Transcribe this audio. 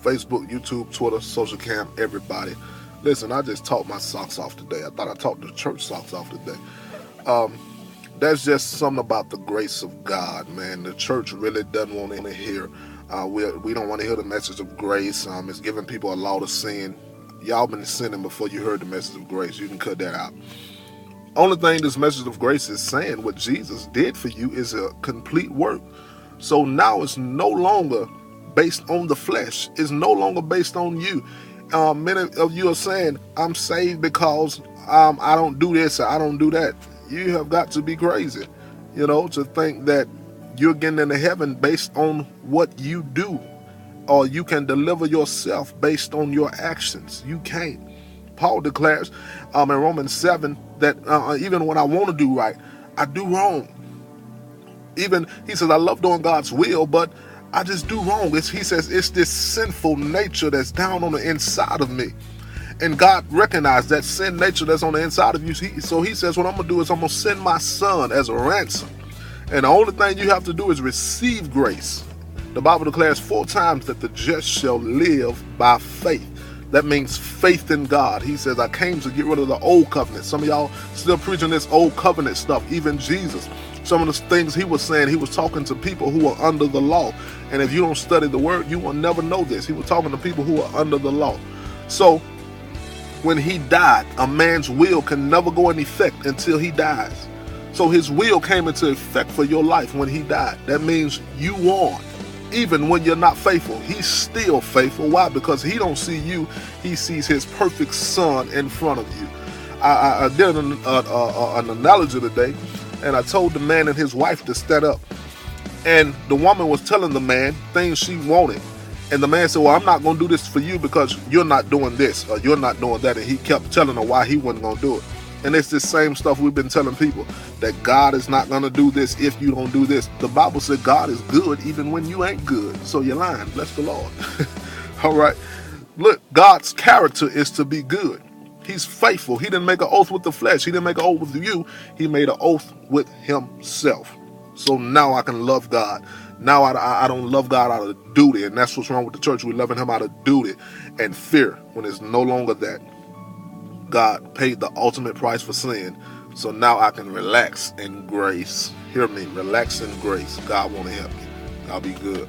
Facebook, YouTube, Twitter, social cam, everybody. Listen, I just talked my socks off today. I thought I talked the church socks off today. That's just something about the grace of God, man. The church really doesn't want to hear. We don't want to hear the message of grace. It's giving people a law to sin. Y'all been sinning before you heard the message of grace. You can cut that out. Only thing this message of grace is saying, what Jesus did for you is a complete work. So now it's no longer based on the flesh. It's no longer based on you. Many of you are saying, I'm saved because I don't do this or I don't do that. You have got to be crazy, to think that you're getting into heaven based on what you do, or you can deliver yourself based on your actions. You can't. Paul declares in Romans 7 that even when I want to do right, I do wrong. Even he says, I love doing God's will, but I just do wrong. He says it's this sinful nature that's down on the inside of me. And God recognized that sin nature that's on the inside of you. So he says, what I'm going to do is I'm going to send my son as a ransom. And the only thing you have to do is receive grace. The Bible declares 4 times that the just shall live by faith. That means faith in God. He says, I came to get rid of the old covenant. Some of y'all still preaching this old covenant stuff, even Jesus. Some of the things he was saying, he was talking to people who are under the law. And if you don't study the word, you will never know this. He was talking to people who are under the law. So when he died, a man's will can never go in effect until he dies. So his will came into effect for your life when he died. That means you won. Even when you're not faithful, he's still faithful. Why? Because he don't see you. He sees his perfect son in front of you. I did an analogy today, and I told the man and his wife to stand up. And the woman was telling the man things she wanted. And the man said, well, I'm not going to do this for you because you're not doing this or you're not doing that. And he kept telling her why he wasn't going to do it. And it's the same stuff we've been telling people, that God is not going to do this if you don't do this. The Bible said God is good even when you ain't good. So you're lying. Bless the Lord. All right. Look, God's character is to be good. He's faithful. He didn't make an oath with the flesh. He didn't make an oath with you. He made an oath with himself. So now I can love God. Now I don't love God out of duty. And that's what's wrong with the church. We're loving him out of duty and fear when it's no longer that. God paid the ultimate price for sin. So now I can relax in grace. Hear me, relax in grace. God want to help you. I'll be good.